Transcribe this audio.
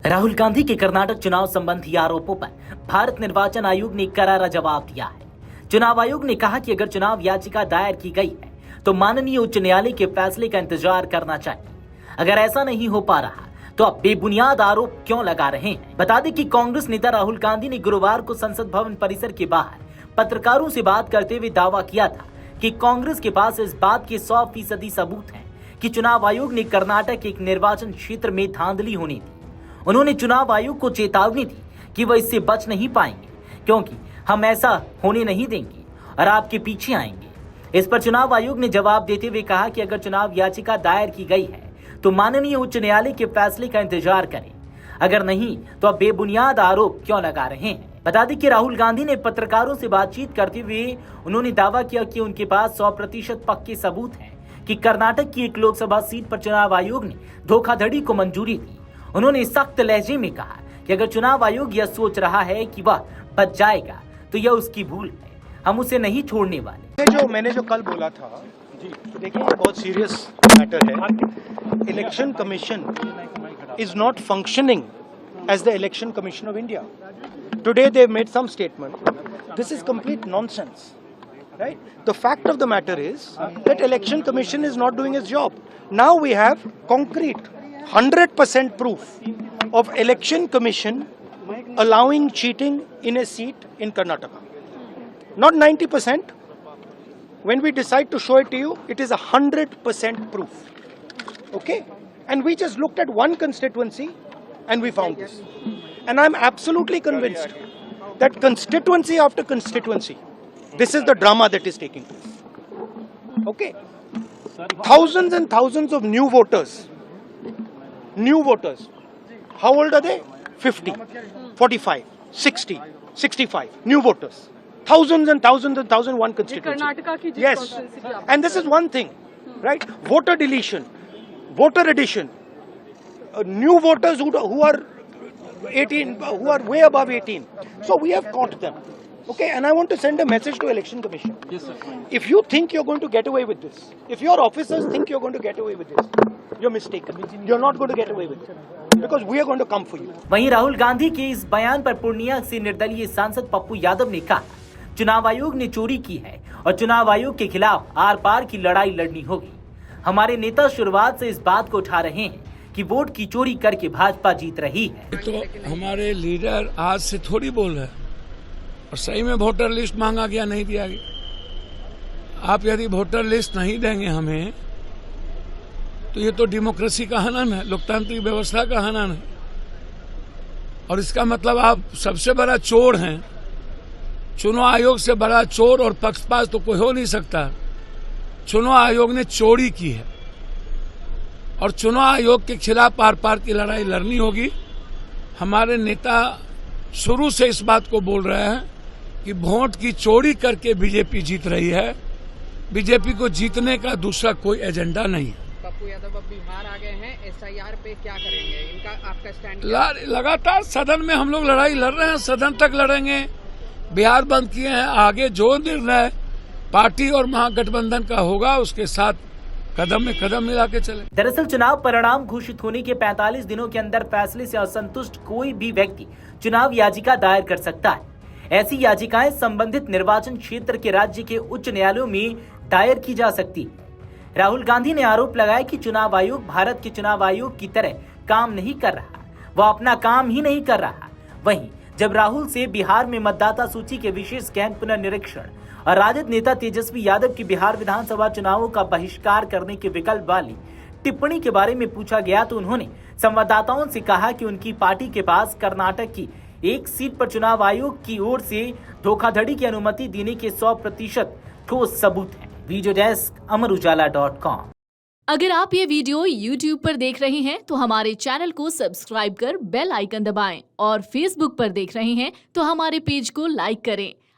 राहुल गांधी के कर्नाटक चुनाव संबंधी आरोपों पर भारत निर्वाचन आयोग ने करारा जवाब दिया है। चुनाव आयोग ने कहा कि अगर चुनाव याचिका दायर की गई है तो माननीय उच्च न्यायालय के फैसले का इंतजार करना चाहिए। अगर ऐसा नहीं हो पा रहा तो आप बेबुनियाद आरोप क्यों लगा रहे हैं। बता दें कि कांग्रेस नेता राहुल गांधी ने गुरुवार को संसद भवन परिसर के बाहर पत्रकारों से बात करते हुए दावा किया था कि कांग्रेस के पास इस बात के 100% सबूत हैं कि चुनाव आयोग ने कर्नाटक के एक निर्वाचन क्षेत्र में धांधली होने दी। उन्होंने चुनाव आयोग को चेतावनी दी कि वह इससे बच नहीं पाएंगे, क्योंकि हम ऐसा होने नहीं देंगे और आपके पीछे आएंगे। इस पर चुनाव आयोग ने जवाब देते हुए कहा कि अगर चुनाव याचिका दायर की गई है तो माननीय उच्च न्यायालय के फैसले का इंतजार करें, अगर नहीं तो आप बेबुनियाद आरोप क्यों लगा रहे हैं। बता दें कि राहुल गांधी ने पत्रकारों से बातचीत करते हुए उन्होंने दावा किया कि उनके पास 100% पक्के सबूत हैं कि कर्नाटक की एक लोकसभा सीट पर चुनाव आयोग ने धोखाधड़ी को मंजूरी दी। उन्होंने सख्त लहजे में कहा कि अगर चुनाव आयोग यह सोच रहा है कि वह बच जाएगा तो यह उसकी भूल है, हम उसे नहीं छोड़ने वाले। मैंने जो कल बोला था जी, देखिए ये बहुत सीरियस मैटर है। Election Commission is not functioning as the Election Commission of India. Today they made some statement, this is complete nonsense, right? The fact of the matter is that election commission is not doing its job. Now we have concrete 100% proof of election commission allowing cheating in a seat in Karnataka. Not 90%. When we decide to show it to you, it is 100% proof. Okay? And we just looked at one constituency and we found this. And I'm absolutely convinced that constituency after constituency, this is the drama that is taking place. Okay? Thousands and thousands of new voters. New voters. How old are they? 50, 45, 60, 65. New voters. Thousands and thousands and thousands, one constituency. Yes. And this is one thing, right? Voter deletion, voter addition. New voters who are 18, who are way above 18. So we have caught them. Okay, and I want to send a message to Election Commission. Yes, sir. If you think you're going to get away with this, if your officers think you're going to get away with this, you're mistaken. You're not going to get away with it. Because we are going to come for you. वहीं राहुल गांधी के इस बयान पर पूर्णिया से निर्दलीय सांसद पप्पू यादव ने कहा, चुनाव आयोग ने चोरी की है और चुनाव आयोग के खिलाफ आर पार की लड़ाई लड़नी होगी। हमारे नेता शुरुआत से इस बात को उठा रहे हैं कि वोट की चोरी करके भाजपा जीत रही है। तो हमारे लीडर आज से थोड़ी बोल रहे हैं और सही में वोटर लिस्ट मांगा गया, नहीं दिया गया। आप यदि वोटर लिस्ट नहीं देंगे हमें तो ये तो डेमोक्रेसी का हनन है, लोकतांत्रिक व्यवस्था का हनन है। और इसका मतलब आप सबसे बड़ा चोर हैं। चुनाव आयोग से बड़ा चोर और पक्षपात तो कोई हो नहीं सकता। चुनाव आयोग ने चोरी की है और चुनाव आयोग के खिलाफ आर पार की लड़ाई लड़नी होगी। हमारे नेता शुरू से इस बात को बोल रहे हैं कि वोट की चोरी करके बीजेपी जीत रही है। बीजेपी को जीतने का दूसरा कोई एजेंडा नहीं है। पप्पू यादव अब बिहार आ गए हैं, एसआईआर पे क्या करेंगे? इनका आपका स्टैंड? लगातार सदन में हम लोग लड़ाई लड़ रहे हैं, सदन तक लड़ेंगे। बिहार बंद किए हैं, आगे जो निर्णय पार्टी और महागठबंधन का होगा उसके साथ कदम में कदम मिला के चले। दरअसल चुनाव परिणाम घोषित होने के 45 दिनों के अंदर फैसले से असंतुष्ट कोई भी व्यक्ति चुनाव याचिका दायर कर सकता है। ऐसी याचिकाएं संबंधित निर्वाचन क्षेत्र के राज्य के उच्च न्यायालयों में दायर की जा सकती है। राहुल गांधी ने आरोप लगाया कि चुनाव आयोग भारत के चुनाव आयोग की तरह काम नहीं कर रहा, वह अपना काम ही नहीं कर रहा। वहीं जब राहुल से बिहार में मतदाता सूची के विशेष गहन पुनर्निरीक्षण और राजद नेता तेजस्वी यादव की बिहार विधानसभा चुनावों का बहिष्कार करने के विकल्प वाली टिप्पणी के बारे में पूछा गया तो उन्होंने संवाददाताओं से कहा कि उनकी पार्टी के पास कर्नाटक की एक सीट पर चुनाव आयोग की ओर से धोखाधड़ी की अनुमति देने के 100% ठोस सबूत हैं। वीडियो डेस्क अमरउजाला.com। अगर आप ये वीडियो YouTube पर देख रहे हैं तो हमारे चैनल को सब्सक्राइब कर बेल आइकन दबाएं और Facebook पर देख रहे हैं तो हमारे पेज को लाइक करें।